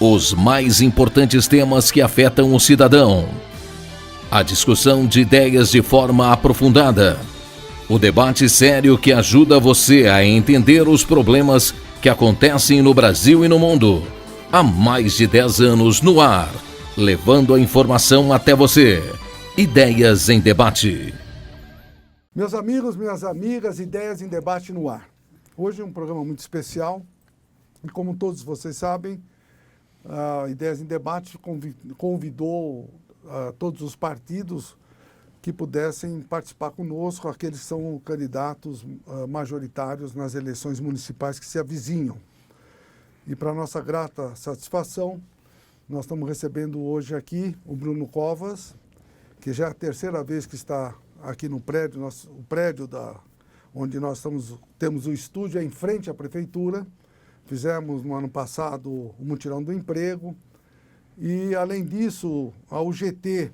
Os mais importantes temas que afetam o cidadão. A discussão de ideias de forma aprofundada. O debate sério que ajuda você a entender os problemas que acontecem no Brasil e no mundo. Há mais de 10 anos no ar, levando a informação até você. Ideias em Debate. Meus amigos, minhas amigas, Ideias em Debate no ar. Hoje é um programa muito especial e, como todos vocês sabem, a Ideias em Debate convidou todos os partidos que pudessem participar conosco, aqueles que são candidatos majoritários nas eleições municipais que se avizinham. E, para nossa grata satisfação, nós estamos recebendo hoje aqui o Bruno Covas, que já é a terceira vez que está aqui no prédio, o prédio onde nós temos o estúdio, é em frente à prefeitura. Fizemos no ano passado o mutirão do emprego. E, além disso, a UGT,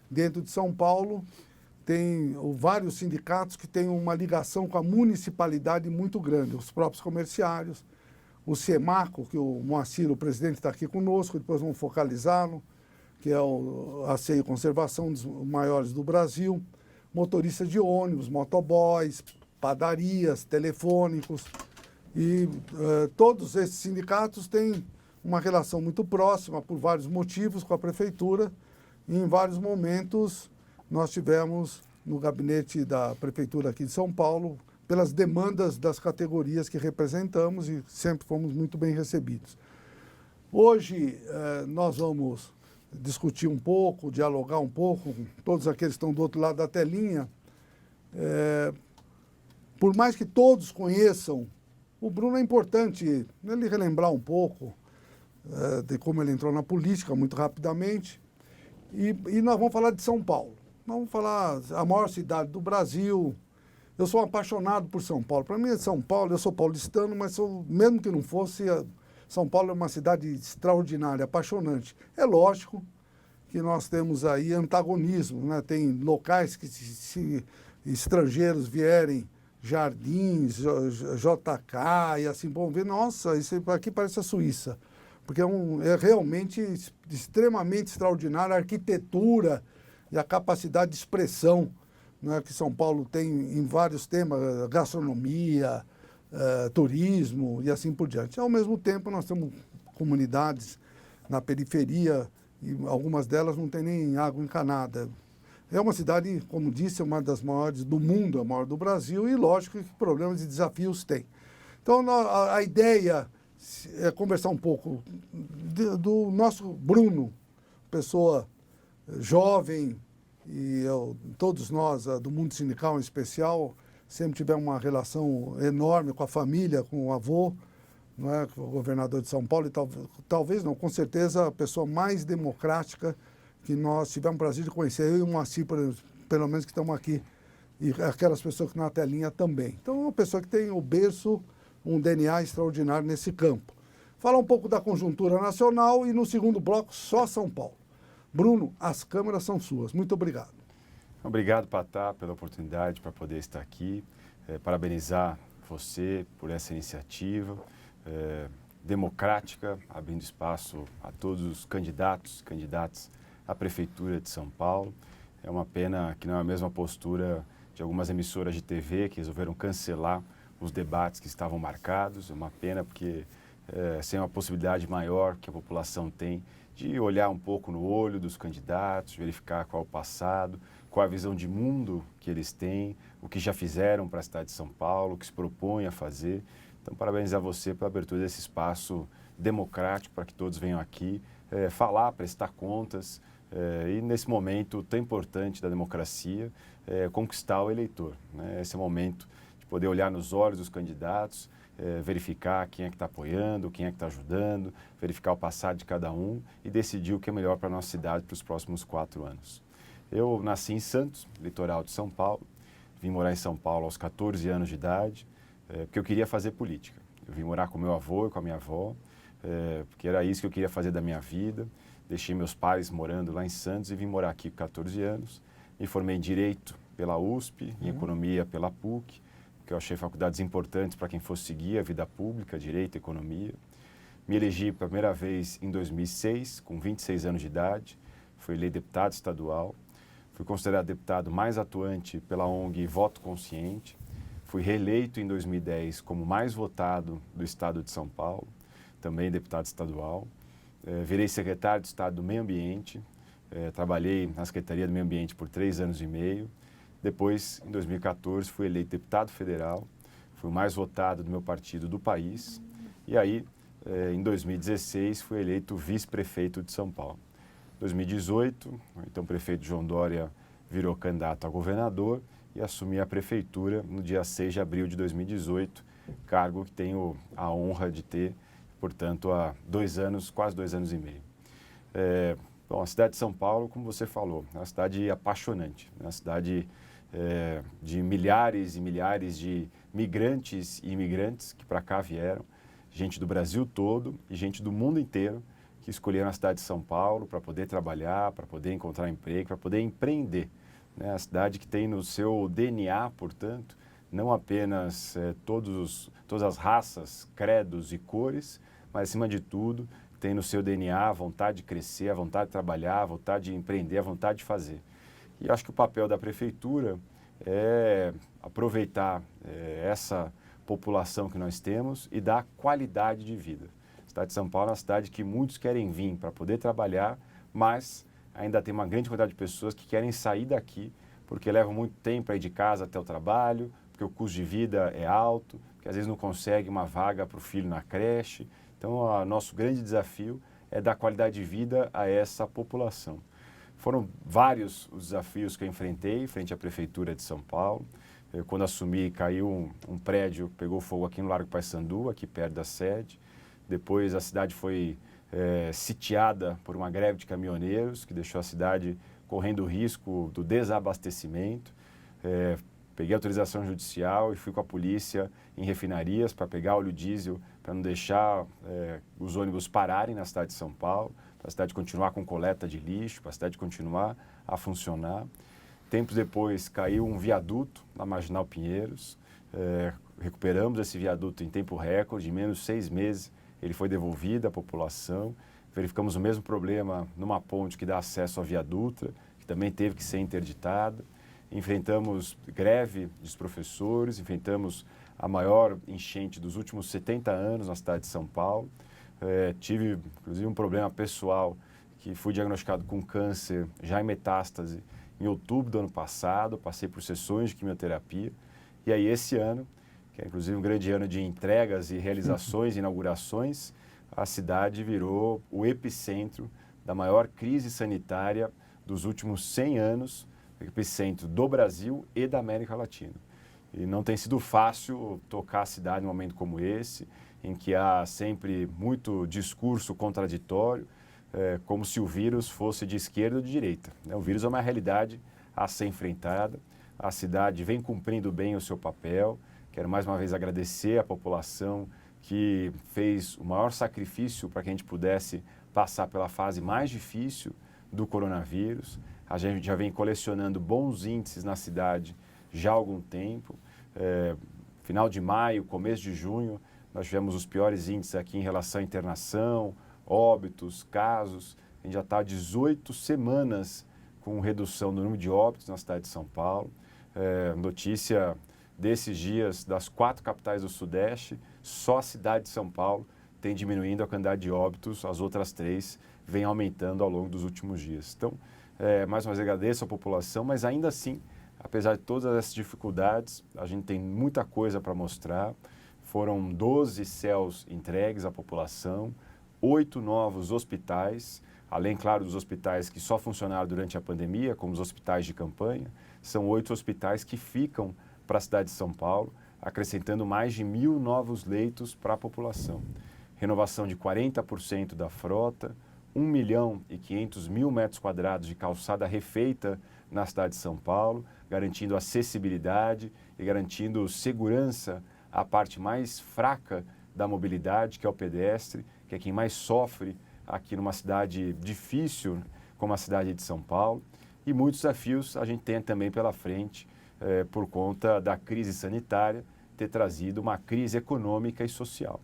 dentro de São Paulo, tem vários sindicatos que têm uma ligação com a municipalidade muito grande, os próprios comerciários, o SEMACO, que o Moacir, o presidente, está aqui conosco, depois vamos focalizá-lo, que é a ACEI e Conservação, dos maiores do Brasil, motoristas de ônibus, motoboys, padarias, telefônicos, e todos esses sindicatos têm uma relação muito próxima, por vários motivos, com a prefeitura, e em vários momentos nós tivemos no gabinete da prefeitura aqui de São Paulo, pelas demandas das categorias que representamos, e sempre fomos muito bem recebidos. Hoje nós vamos discutir um pouco, dialogar um pouco com todos aqueles que estão do outro lado da telinha. Por mais que todos conheçam, o Bruno é importante ele relembrar um pouco de como ele entrou na política muito rapidamente. E nós vamos falar de São Paulo. Vamos falar a maior cidade do Brasil. Eu sou apaixonado por São Paulo. Para mim, São Paulo, eu sou paulistano, mas mesmo que não fosse, São Paulo é uma cidade extraordinária, apaixonante. É lógico que nós temos aí antagonismo, né? Tem locais que, se estrangeiros vierem, Jardins, JK e assim, vão ver, nossa, isso aqui parece a Suíça. Porque é realmente extremamente extraordinária a arquitetura e a capacidade de expressão, né, que São Paulo tem em vários temas, gastronomia, turismo e assim por diante. Ao mesmo tempo, nós temos comunidades na periferia e algumas delas não têm nem água encanada. É uma cidade, como disse, uma das maiores do mundo, a maior do Brasil, e lógico que problemas e desafios tem. Então, a ideia é conversar um pouco do nosso Bruno, pessoa jovem, e todos nós, do mundo sindical em especial, sempre tivemos uma relação enorme com a família, com o avô, não é? Com o governador de São Paulo, e talvez não, com certeza a pessoa mais democrática que nós tivemos o prazer de conhecer, eu e o Moacir, pelo menos, que estamos aqui, e aquelas pessoas que estão na telinha também. Então, é uma pessoa que tem o berço, um DNA extraordinário nesse campo. Falar um pouco da conjuntura nacional e, no segundo bloco, só São Paulo. Bruno, as câmeras são suas. Muito obrigado. Obrigado, Patá, pela oportunidade para poder estar aqui. Parabenizar você por essa iniciativa democrática, abrindo espaço a todos os candidatas à Prefeitura de São Paulo. É uma pena que não é a mesma postura de algumas emissoras de TV que resolveram cancelar os debates que estavam marcados. É uma pena porque sem uma possibilidade maior que a população tem de olhar um pouco no olho dos candidatos, verificar qual o passado, qual a visão de mundo que eles têm, o que já fizeram para a cidade de São Paulo, o que se propõem a fazer. Então, parabenizar você pela abertura desse espaço democrático para que todos venham aqui falar, prestar contas e, nesse momento tão importante da democracia, conquistar o eleitor, né? Esse é o momento de poder olhar nos olhos dos candidatos, verificar quem é que está apoiando, quem é que está ajudando, verificar o passado de cada um e decidir o que é melhor para a nossa cidade para os próximos 4 anos. Eu nasci em Santos, litoral de São Paulo, vim morar em São Paulo aos 14 anos de idade, porque eu queria fazer política. Eu vim morar com meu avô e com a minha avó, porque era isso que eu queria fazer da minha vida. Deixei meus pais morando lá em Santos e vim morar aqui com 14 anos. Me formei em Direito pela USP, em Economia pela PUC, que eu achei faculdades importantes para quem fosse seguir a vida pública, Direito e Economia. Me elegi pela primeira vez em 2006, com 26 anos de idade. Fui eleito deputado estadual. Fui considerado deputado mais atuante pela ONG Voto Consciente. Fui reeleito em 2010 como mais votado do estado de São Paulo, também deputado estadual. Virei secretário de Estado do Meio Ambiente. Trabalhei na Secretaria do Meio Ambiente por 3 anos e meio. Depois, em 2014, fui eleito deputado federal. Fui o mais votado do meu partido do país. E aí, em 2016, fui eleito vice-prefeito de São Paulo. Em 2018, então o prefeito João Dória virou candidato a governador e assumi a prefeitura no dia 6 de abril de 2018, cargo que tenho a honra de ter, portanto, há 2 anos, quase 2 anos e meio. Bom, a cidade de São Paulo, como você falou, é uma cidade apaixonante, é uma cidade de milhares e milhares de migrantes e imigrantes que para cá vieram, gente do Brasil todo e gente do mundo inteiro que escolheram a cidade de São Paulo para poder trabalhar, para poder encontrar emprego, para poder empreender. A cidade que tem no seu DNA, portanto, não apenas todas as raças, credos e cores, mas, acima de tudo, tem no seu DNA a vontade de crescer, a vontade de trabalhar, a vontade de empreender, a vontade de fazer. E acho que o papel da prefeitura é aproveitar essa população que nós temos e dar qualidade de vida. A cidade de São Paulo é uma cidade que muitos querem vir para poder trabalhar, mas ainda tem uma grande quantidade de pessoas que querem sair daqui porque levam muito tempo para ir de casa até o trabalho, porque o custo de vida é alto, que às vezes não consegue uma vaga para o filho na creche. Então, o nosso grande desafio é dar qualidade de vida a essa população. Foram vários os desafios que eu enfrentei frente à Prefeitura de São Paulo. Quando assumi, caiu um prédio, pegou fogo aqui no Largo Paissandu, aqui perto da sede. Depois a cidade foi sitiada por uma greve de caminhoneiros, que deixou a cidade correndo o risco do desabastecimento. Peguei autorização judicial e fui com a polícia em refinarias para pegar óleo diesel, para não deixar os ônibus pararem na cidade de São Paulo, para a cidade continuar com coleta de lixo, para a cidade continuar a funcionar. Tempos depois caiu um viaduto na Marginal Pinheiros, recuperamos esse viaduto em tempo recorde, em menos de 6 meses ele foi devolvido à população. Verificamos o mesmo problema numa ponte que dá acesso à Via Dutra, que também teve que ser interditada. Enfrentamos greve dos professores, enfrentamos a maior enchente dos últimos 70 anos na cidade de São Paulo. Tive, inclusive, um problema pessoal, que fui diagnosticado com câncer já em metástase em outubro do ano passado, passei por sessões de quimioterapia. E aí esse ano, que é inclusive um grande ano de entregas e realizações, inaugurações, a cidade virou o epicentro da maior crise sanitária dos últimos 100 anos, epicentro do Brasil e da América Latina. E não tem sido fácil tocar a cidade num momento como esse, em que há sempre muito discurso contraditório, como se o vírus fosse de esquerda ou de direita. O vírus é uma realidade a ser enfrentada, a cidade vem cumprindo bem o seu papel. Quero mais uma vez agradecer à população que fez o maior sacrifício para que a gente pudesse passar pela fase mais difícil do coronavírus. A gente já vem colecionando bons índices na cidade já há algum tempo. Final de maio, começo de junho, nós tivemos os piores índices aqui em relação à internação, óbitos, casos. A gente já está há 18 semanas com redução do número de óbitos na cidade de São Paulo. Notícia desses dias, das 4 capitais do Sudeste, só a cidade de São Paulo tem diminuindo a quantidade de óbitos, as outras 3 vêm aumentando ao longo dos últimos dias. Então, mais uma vez agradeço à população, mas ainda assim, apesar de todas essas dificuldades, a gente tem muita coisa para mostrar. Foram 12 CELs entregues à população, 8 novos hospitais, além, claro, dos hospitais que só funcionaram durante a pandemia, como os hospitais de campanha, são 8 hospitais que ficam para a cidade de São Paulo, acrescentando mais de 1.000 novos leitos para a população. Renovação de 40% da frota, 1.500.000 metros quadrados de calçada refeita na cidade de São Paulo, garantindo acessibilidade e garantindo segurança à parte mais fraca da mobilidade, que é o pedestre, que é quem mais sofre aqui numa cidade difícil como a cidade de São Paulo. E muitos desafios a gente tem também pela frente, por conta da crise sanitária ter trazido uma crise econômica e social.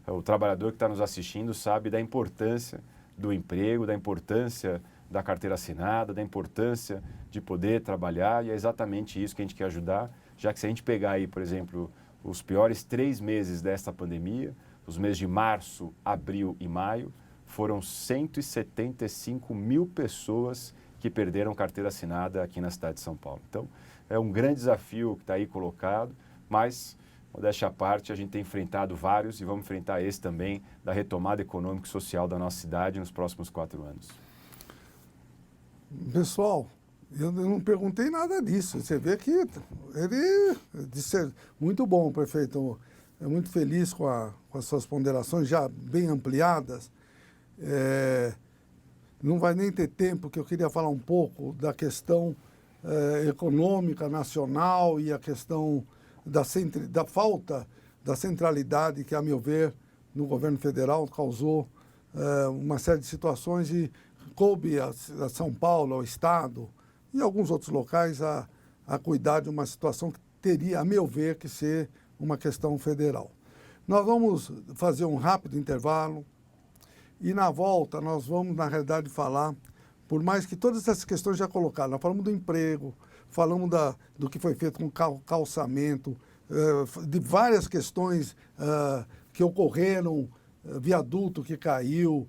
o trabalhador que está nos assistindo sabe da importância do emprego, da importância da carteira assinada, da importância de poder trabalhar, e é exatamente isso que a gente quer ajudar, já que se a gente pegar aí, por exemplo, os piores 3 meses desta pandemia, os meses de março, abril e maio, foram 175 mil pessoas que perderam carteira assinada aqui na cidade de São Paulo. Então, é um grande desafio que está aí colocado, mas, modéstia à parte, a gente tem enfrentado vários e vamos enfrentar esse também, da retomada econômica e social da nossa cidade nos próximos 4 anos. Pessoal, eu não perguntei nada disso. Você vê que ele disse muito bom, prefeito. É muito feliz com as suas ponderações já bem ampliadas. Não vai nem ter tempo, que eu queria falar um pouco da questão econômica nacional e a questão da falta da centralidade que, a meu ver, no governo federal causou uma série de situações e coube a São Paulo, ao Estado e alguns outros locais a cuidar de uma situação que teria, a meu ver, que ser uma questão federal. Nós vamos fazer um rápido intervalo e, na volta, nós vamos, na realidade, falar, por mais que todas essas questões já colocadas, nós falamos do emprego, falamos do que foi feito com calçamento, de várias questões que ocorreram, viaduto que caiu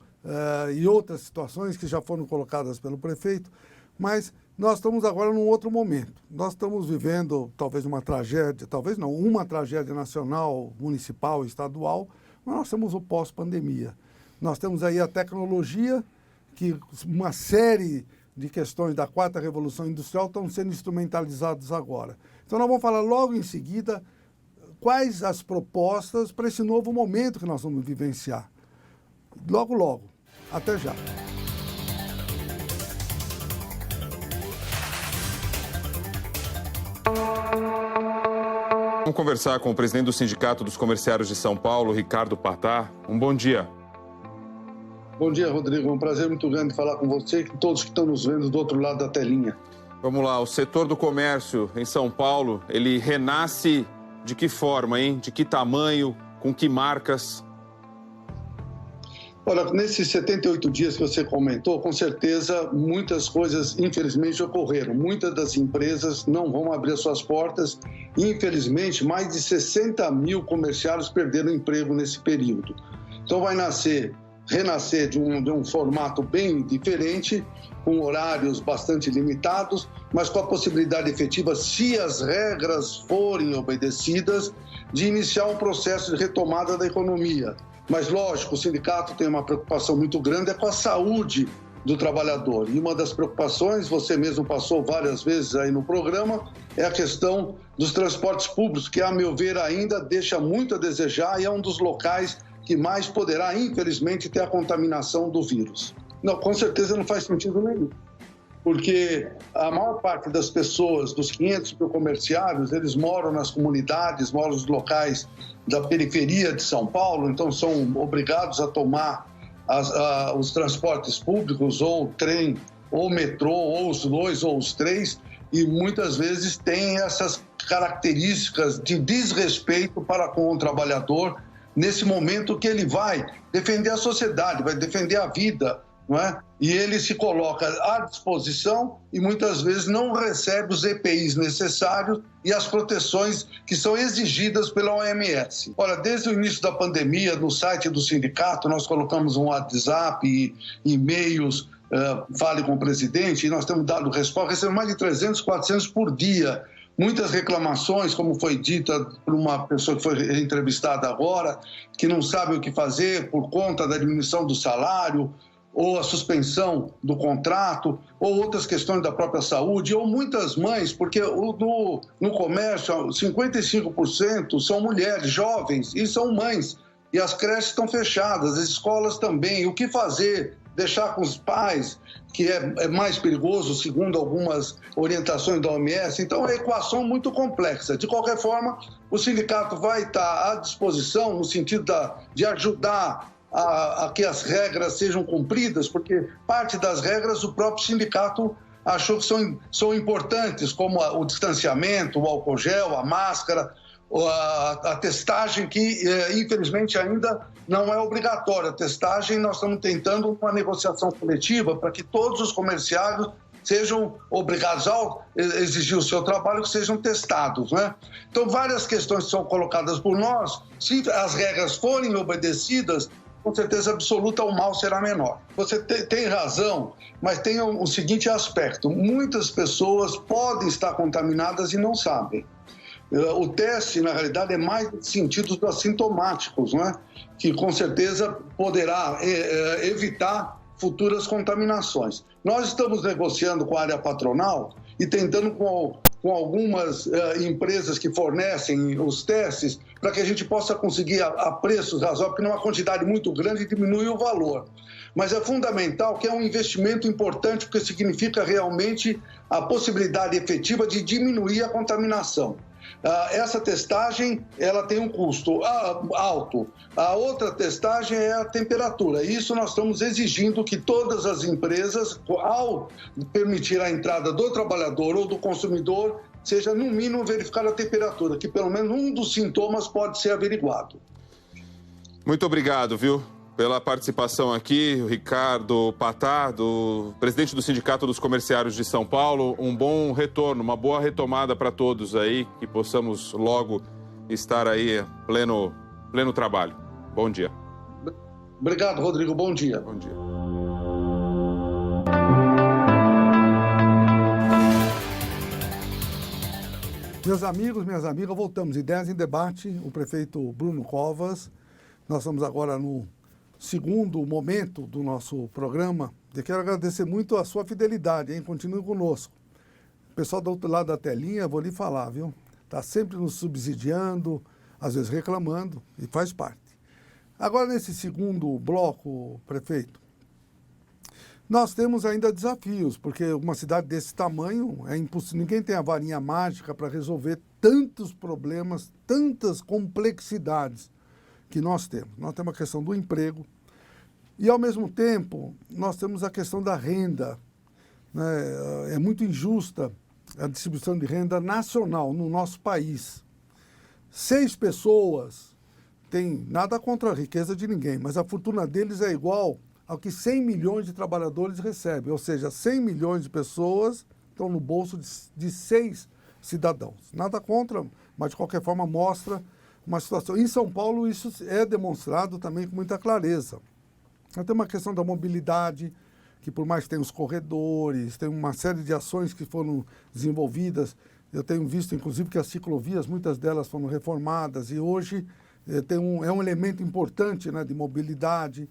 e outras situações que já foram colocadas pelo prefeito, mas nós estamos agora num outro momento. Nós estamos vivendo talvez uma tragédia, talvez não, uma tragédia nacional, municipal, estadual, mas nós temos o pós-pandemia. Nós temos aí a tecnologia, que uma série de questões da 4ª Revolução Industrial estão sendo instrumentalizadas agora. Então nós vamos falar logo em seguida quais as propostas para esse novo momento que nós vamos vivenciar. Logo, logo. Até já. Vamos conversar com o presidente do Sindicato dos Comerciários de São Paulo, Ricardo Patá. Um bom dia. Bom dia, Rodrigo. É um prazer muito grande falar com você e com todos que estão nos vendo do outro lado da telinha. Vamos lá, o setor do comércio em São Paulo, ele renasce de que forma, hein? De que tamanho, com que marcas? Olha, nesses 78 dias que você comentou, com certeza muitas coisas, infelizmente, ocorreram. Muitas das empresas não vão abrir as suas portas. Infelizmente, mais de 60 mil comerciários perderam emprego nesse período. Então vai renascer de um formato bem diferente, com horários bastante limitados, mas com a possibilidade efetiva, se as regras forem obedecidas, de iniciar um processo de retomada da economia. Mas, lógico, o sindicato tem uma preocupação muito grande com a saúde do trabalhador. E uma das preocupações, você mesmo passou várias vezes aí no programa, é a questão dos transportes públicos, que, a meu ver, ainda deixa muito a desejar e é um dos locais que mais poderá, infelizmente, ter a contaminação do vírus. Não, com certeza não faz sentido nenhum, porque a maior parte das pessoas, dos 500 mil comerciários, eles moram nas comunidades, moram nos locais da periferia de São Paulo, então são obrigados a tomar os transportes públicos, ou trem, ou metrô, ou os 2 ou os 3, e muitas vezes tem essas características de desrespeito para com o trabalhador, nesse momento que ele vai defender a sociedade, vai defender a vida, não é? E ele se coloca à disposição e muitas vezes não recebe os EPIs necessários e as proteções que são exigidas pela OMS. Olha, desde o início da pandemia, no site do sindicato, nós colocamos um WhatsApp e e-mails, fale com o presidente, e nós temos dado resposta, recebemos mais de 300, 400 por dia. Muitas reclamações, como foi dita por uma pessoa que foi entrevistada agora, que não sabe o que fazer por conta da diminuição do salário, ou a suspensão do contrato, ou outras questões da própria saúde, ou muitas mães, porque no comércio 55% são mulheres jovens e são mães, e as creches estão fechadas, as escolas também. O que fazer? Deixar com os pais, que é mais perigoso, segundo algumas orientações da OMS. Então, é uma equação muito complexa. De qualquer forma, o sindicato vai estar à disposição no sentido de ajudar a que as regras sejam cumpridas, porque parte das regras o próprio sindicato achou que são importantes, como o distanciamento, o álcool gel, a máscara, a testagem que, infelizmente, ainda não é obrigatória. A testagem, nós estamos tentando uma negociação coletiva para que todos os comerciários sejam obrigados a exigir o seu trabalho, que sejam testados, né? Então, várias questões são colocadas por nós. Se as regras forem obedecidas, com certeza absoluta, o mal será menor. Você tem razão, mas tem o seguinte aspecto. Muitas pessoas podem estar contaminadas e não sabem. O teste, na realidade, é mais de sentidos assintomáticos, né? Que com certeza poderá evitar futuras contaminações. Nós estamos negociando com a área patronal e tentando com algumas empresas que fornecem os testes para que a gente possa conseguir a preços razoáveis, porque numa quantidade muito grande diminui o valor. Mas é fundamental que é um investimento importante, porque significa realmente a possibilidade efetiva de diminuir a contaminação. Essa testagem, ela tem um custo alto. A outra testagem é a temperatura. Isso nós estamos exigindo que todas as empresas, ao permitir a entrada do trabalhador ou do consumidor, seja no mínimo verificar a temperatura, que pelo menos um dos sintomas pode ser averiguado. Muito obrigado, viu, pela participação aqui, o Ricardo Patá, presidente do Sindicato dos Comerciários de São Paulo. Um bom retorno, uma boa retomada para todos aí, que possamos logo estar aí pleno trabalho. Bom dia. Obrigado, Rodrigo. Bom dia. Bom dia. Meus amigos, minhas amigas, voltamos. Ideias em Debate, o prefeito Bruno Covas. Nós estamos agora no segundo momento do nosso programa. Eu quero agradecer muito a sua fidelidade, hein? Continue conosco. O pessoal do outro lado da telinha, vou lhe falar, viu? Está sempre nos subsidiando, às vezes reclamando, e faz parte. Agora, nesse segundo bloco, prefeito, nós temos ainda desafios, porque uma cidade desse tamanho é impossível. Ninguém tem a varinha mágica para resolver tantos problemas, tantas complexidades que nós temos. Nós temos a questão do emprego e, ao mesmo tempo, nós temos a questão da renda, né? É muito injusta a distribuição de renda nacional no nosso país. 6 pessoas têm nada contra a riqueza de ninguém, mas a fortuna deles é igual ao que 100 milhões de trabalhadores recebem. Ou seja, 100 milhões de pessoas estão no bolso de 6 cidadãos. Nada contra, mas de qualquer forma mostra uma situação. Em São Paulo isso é demonstrado também com muita clareza. Tem uma questão da mobilidade, que por mais que tenha os corredores, tem uma série de ações que foram desenvolvidas. Eu tenho visto, inclusive, que as ciclovias, muitas delas foram reformadas e hoje é um elemento importante, né, de mobilidade.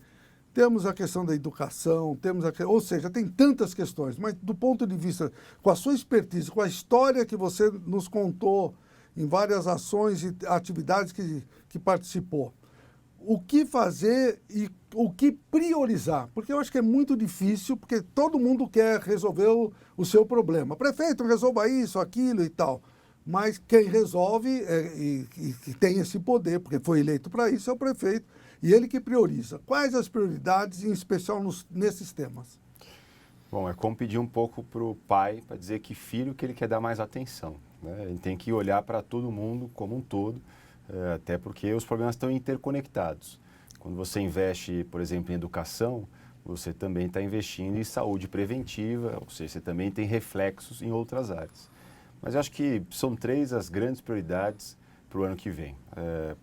Temos a questão da educação, ou seja, tem tantas questões, mas do ponto de vista, com a sua expertise, com a história que você nos contou em várias ações e atividades que participou, o que fazer e o que priorizar? Porque eu acho que é muito difícil, porque todo mundo quer resolver o seu problema. Prefeito, resolva isso, aquilo e tal. Mas quem resolve e tem esse poder, porque foi eleito para isso, é o prefeito. E ele que prioriza. Quais as prioridades, em especial nesses temas? Bom, é como pedir um pouco para o pai para dizer que filho que ele quer dar mais atenção, né? Ele tem que olhar para todo mundo como um todo, até porque os problemas estão interconectados. Quando você investe, por exemplo, em educação, você também está investindo em saúde preventiva, ou seja, você também tem reflexos em outras áreas. Mas eu acho que são 3 as grandes prioridades para o ano que vem.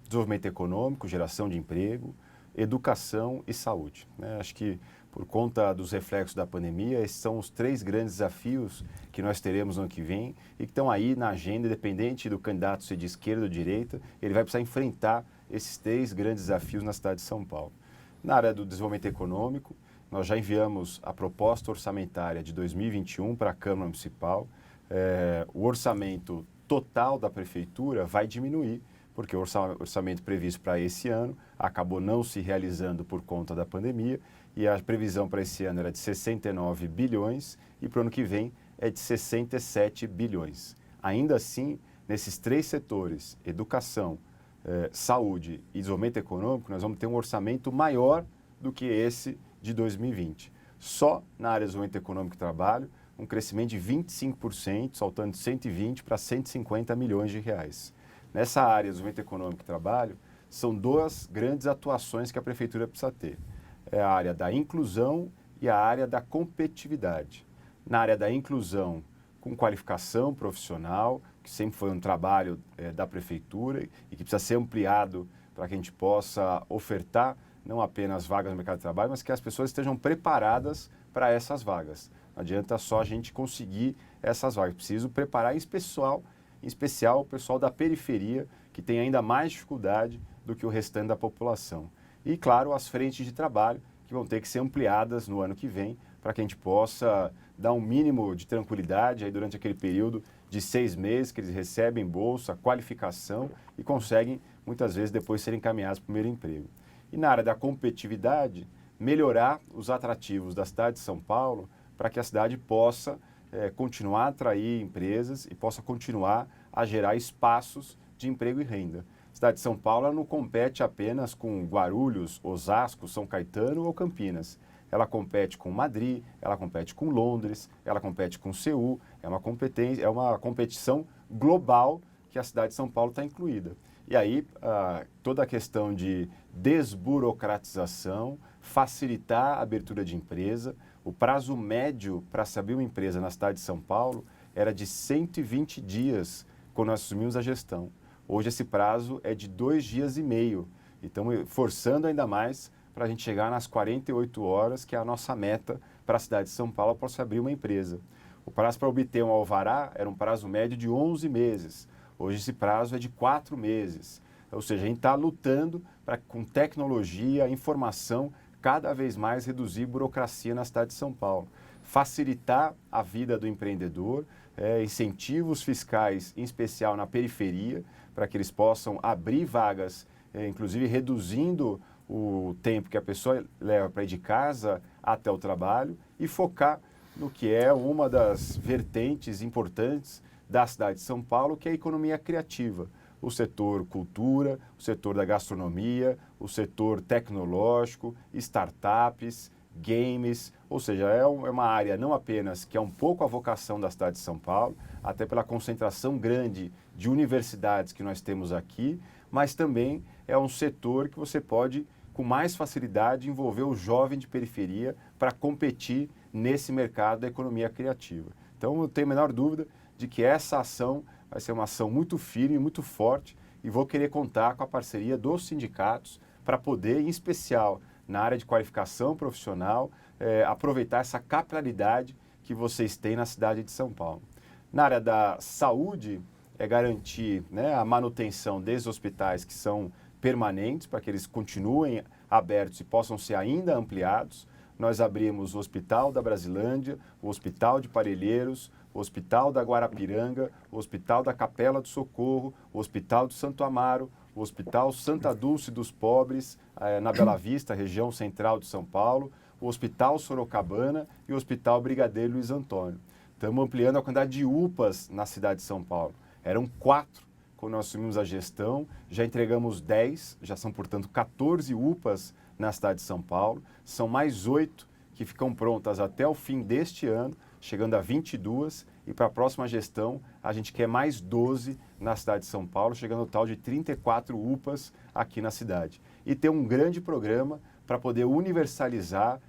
Desenvolvimento econômico, geração de emprego, educação e saúde, né? Acho que por conta dos reflexos da pandemia, esses são os 3 grandes desafios que nós teremos no ano que vem e que estão aí na agenda, independente do candidato ser de esquerda ou de direita, ele vai precisar enfrentar esses 3 grandes desafios na cidade de São Paulo. Na área do desenvolvimento econômico, nós já enviamos a proposta orçamentária de 2021 para a Câmara Municipal. O orçamento total da prefeitura vai diminuir, porque o orçamento previsto para esse ano acabou não se realizando por conta da pandemia, e a previsão para esse ano era de 69 bilhões e para o ano que vem é de 67 bilhões. Ainda assim, nesses 3 setores, educação, saúde e desenvolvimento econômico, nós vamos ter um orçamento maior do que esse de 2020. Só na área de desenvolvimento econômico e trabalho, um crescimento de 25%, saltando de 120 para 150 milhões de reais. Nessa área, desenvolvimento econômico e trabalho, são duas grandes atuações que a prefeitura precisa ter. É a área da inclusão e a área da competitividade. Na área da inclusão, com qualificação profissional, que sempre foi um trabalho da prefeitura e que precisa ser ampliado para que a gente possa ofertar não apenas vagas no mercado de trabalho, mas que as pessoas estejam preparadas para essas vagas. Não adianta só a gente conseguir essas vagas, preciso preparar em especial o pessoal da periferia, que tem ainda mais dificuldade do que o restante da população. E, claro, as frentes de trabalho, que vão ter que ser ampliadas no ano que vem, para que a gente possa dar um mínimo de tranquilidade aí durante aquele período de 6 meses que eles recebem bolsa, qualificação e conseguem, muitas vezes, depois serem encaminhados para o primeiro emprego. E na área da competitividade, melhorar os atrativos da cidade de São Paulo para que a cidade possa continuar a atrair empresas e possa continuar a gerar espaços de emprego e renda. A cidade de São Paulo não compete apenas com Guarulhos, Osasco, São Caetano ou Campinas. Ela compete com Madrid, ela compete com Londres, ela compete com Seul, é uma competição global que a cidade de São Paulo está incluída. E aí, toda a questão de desburocratização, facilitar a abertura de empresa. O prazo médio para se abrir uma empresa na cidade de São Paulo era de 120 dias quando nós assumimos a gestão. Hoje esse prazo é de 2 dias e meio. Então, forçando ainda mais para a gente chegar nas 48 horas, que é a nossa meta para a cidade de São Paulo para se abrir uma empresa. O prazo para obter um alvará era um prazo médio de 11 meses. Hoje esse prazo é de 4 meses. Ou seja, a gente está lutando para, com tecnologia, informação, cada vez mais reduzir burocracia na cidade de São Paulo. Facilitar a vida do empreendedor, incentivos fiscais, em especial na periferia, para que eles possam abrir vagas, inclusive reduzindo o tempo que a pessoa leva para ir de casa até o trabalho e focar no que é uma das vertentes importantes da cidade de São Paulo, que é a economia criativa. O setor cultura, o setor da gastronomia, o setor tecnológico, startups, games, ou seja, é uma área não apenas que é um pouco a vocação da cidade de São Paulo, até pela concentração grande de universidades que nós temos aqui, mas também é um setor que você pode, com mais facilidade, envolver o jovem de periferia para competir nesse mercado da economia criativa. Então, eu tenho a menor dúvida de que essa ação vai ser uma ação muito firme, muito forte, e vou querer contar com a parceria dos sindicatos para poder, em especial na área de qualificação profissional, aproveitar essa capilaridade que vocês têm na cidade de São Paulo. Na área da saúde, é garantir, né, a manutenção desses hospitais que são permanentes, para que eles continuem abertos e possam ser ainda ampliados. Nós abrimos o Hospital da Brasilândia, o Hospital de Parelheiros, o Hospital da Guarapiranga, o Hospital da Capela do Socorro, o Hospital do Santo Amaro, o Hospital Santa Dulce dos Pobres, na Bela Vista, região central de São Paulo, o Hospital Sorocabana e o Hospital Brigadeiro Luiz Antônio. Estamos ampliando a quantidade de UPAs na cidade de São Paulo. Eram 4 quando nós assumimos a gestão, já entregamos 10, já são, portanto, 14 UPAs na cidade de São Paulo. São mais 8 que ficam prontas até o fim deste ano, chegando a 22, e para a próxima gestão a gente quer mais 12 na cidade de São Paulo, chegando ao total de 34 UPAs aqui na cidade. E ter um grande programa para poder universalizar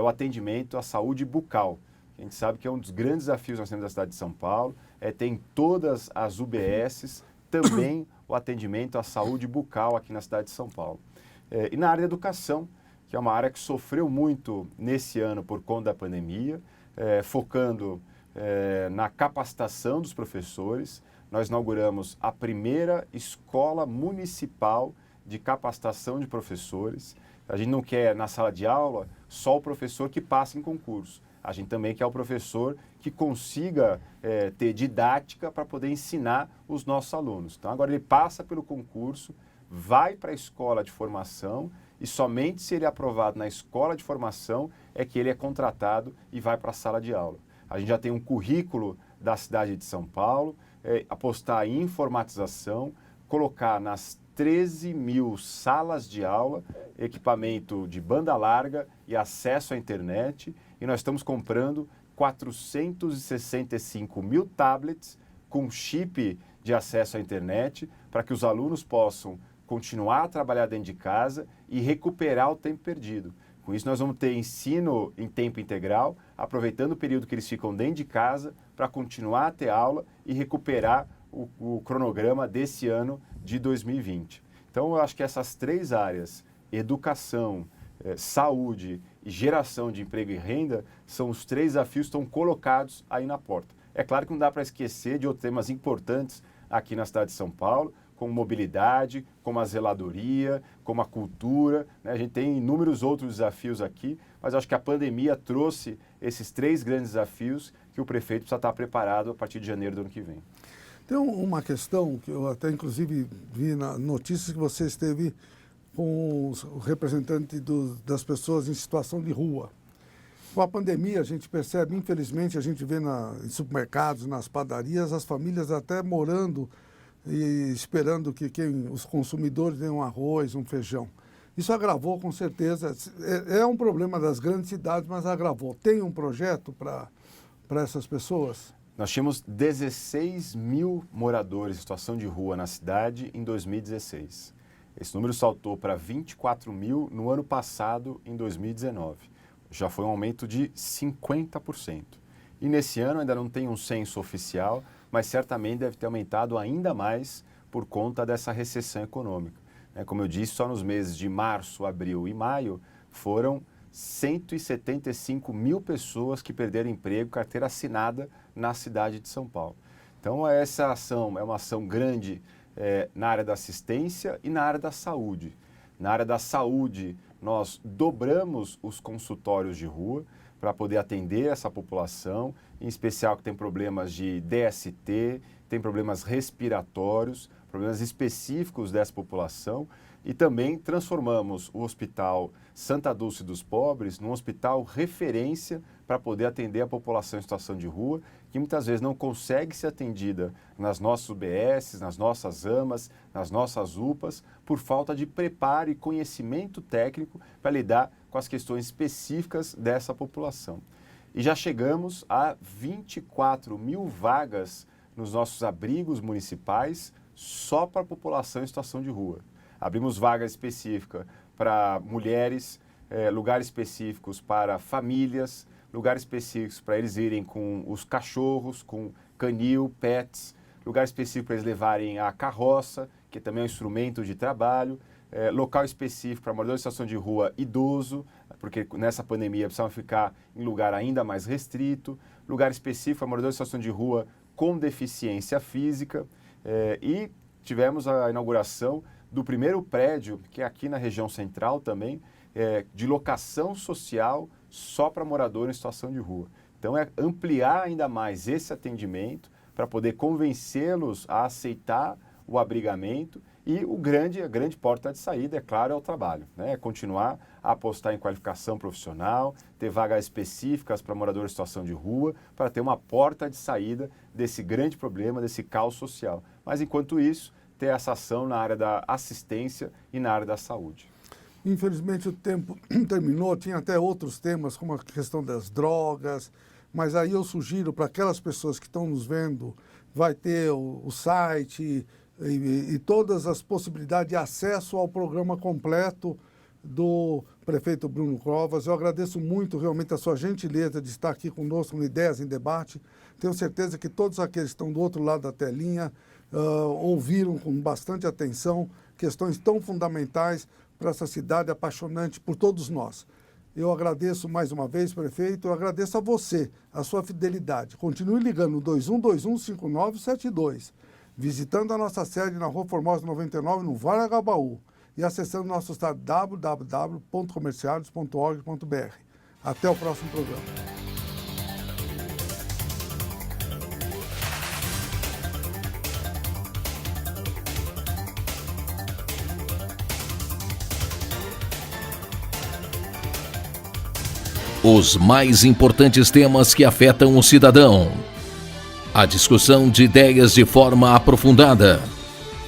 o atendimento à saúde bucal. A gente sabe que é um dos grandes desafios que nós temos da cidade de São Paulo, tem todas as UBSs, também o atendimento à saúde bucal aqui na cidade de São Paulo. E na área da educação, que é uma área que sofreu muito nesse ano por conta da pandemia, focando na capacitação dos professores. Nós inauguramos a primeira escola municipal de capacitação de professores. A gente não quer, na sala de aula, só o professor que passa em concurso. A gente também quer o professor que consiga ter didática para poder ensinar os nossos alunos. Então, agora ele passa pelo concurso, vai para a escola de formação e somente se ele é aprovado na escola de formação é que ele é contratado e vai para a sala de aula. A gente já tem um currículo da cidade de São Paulo, apostar em informatização, colocar nas 13 mil salas de aula, equipamento de banda larga e acesso à internet, e nós estamos comprando 465 mil tablets com chip de acesso à internet para que os alunos possam continuar a trabalhar dentro de casa e recuperar o tempo perdido. Com isso, nós vamos ter ensino em tempo integral, aproveitando o período que eles ficam dentro de casa para continuar a ter aula e recuperar o cronograma desse ano de 2020. Então, eu acho que essas 3 áreas, educação, saúde e geração de emprego e renda, são os 3 desafios que estão colocados aí na porta. É claro que não dá para esquecer de outros temas importantes aqui na cidade de São Paulo, como mobilidade, como a zeladoria, como a cultura, né? A gente tem inúmeros outros desafios aqui, mas acho que a pandemia trouxe esses 3 grandes desafios que o prefeito precisa estar preparado a partir de janeiro do ano que vem. Tem uma questão que eu até inclusive vi na notícia que você esteve com o representante das pessoas em situação de rua. Com a pandemia, a gente percebe, infelizmente, a gente vê em supermercados, nas padarias, as famílias até morando e esperando que os consumidores deem um arroz, um feijão. Isso agravou, com certeza. É um problema das grandes cidades, mas agravou. Tem um projeto para essas pessoas? Nós tínhamos 16 mil moradores em situação de rua na cidade em 2016. Esse número saltou para 24 mil no ano passado, em 2019. Já foi um aumento de 50%. E nesse ano ainda não tem um censo oficial, mas certamente deve ter aumentado ainda mais por conta dessa recessão econômica. Como eu disse, só nos meses de março, abril e maio foram 175 mil pessoas que perderam emprego, carteira assinada na cidade de São Paulo. Então essa ação é uma ação grande na área da assistência e na área da saúde. Na área da saúde, nós dobramos os consultórios de rua para poder atender essa população, em especial que tem problemas de DST, tem problemas respiratórios, problemas específicos dessa população, e também transformamos o Hospital Santa Dulce dos Pobres num hospital referência para poder atender a população em situação de rua, que muitas vezes não consegue ser atendida nas nossas UBS, nas nossas AMAs, nas nossas UPAs, por falta de preparo e conhecimento técnico para lidar com as questões específicas dessa população. E já chegamos a 24 mil vagas nos nossos abrigos municipais só para a população em situação de rua. Abrimos vagas específicas para mulheres, lugares específicos para famílias, lugares específicos para eles irem com os cachorros, com canil, pets, lugar específico para eles levarem a carroça, que também é um instrumento de trabalho, local específico para morador em situação de rua idoso, porque nessa pandemia precisavam ficar em lugar ainda mais restrito, lugar específico para morador em situação de rua com deficiência física, e tivemos a inauguração do primeiro prédio, que é aqui na região central também, de locação social só para morador em situação de rua. Então é ampliar ainda mais esse atendimento para poder convencê-los a aceitar o abrigamento, e a grande porta de saída, é claro, é o trabalho, né? É continuar a apostar em qualificação profissional, ter vagas específicas para moradores em situação de rua, para ter uma porta de saída desse grande problema, desse caos social. Mas enquanto isso, ter essa ação na área da assistência e na área da saúde. Infelizmente o tempo terminou, tinha até outros temas, como a questão das drogas, mas aí eu sugiro para aquelas pessoas que estão nos vendo, vai ter o site e todas as possibilidades de acesso ao programa completo do prefeito Bruno Covas. Eu agradeço muito realmente a sua gentileza de estar aqui conosco no Ideias em Debate. Tenho certeza que todos aqueles que estão do outro lado da telinha ouviram com bastante atenção questões tão fundamentais para essa cidade apaixonante por todos nós. Eu agradeço mais uma vez, prefeito, eu agradeço a você, a sua fidelidade. Continue ligando no 2121-5972, visitando a nossa sede na Rua Formosa 99, no Vale Agabaú, e acessando nosso site www.comerciados.org.br. Até o próximo programa. Os mais importantes temas que afetam o cidadão. A discussão de ideias de forma aprofundada.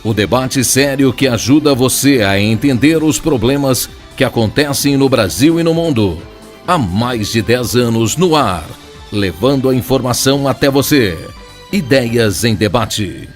O debate sério que ajuda você a entender os problemas que acontecem no Brasil e no mundo. Há mais de 10 anos no ar, levando a informação até você. Ideias em Debate.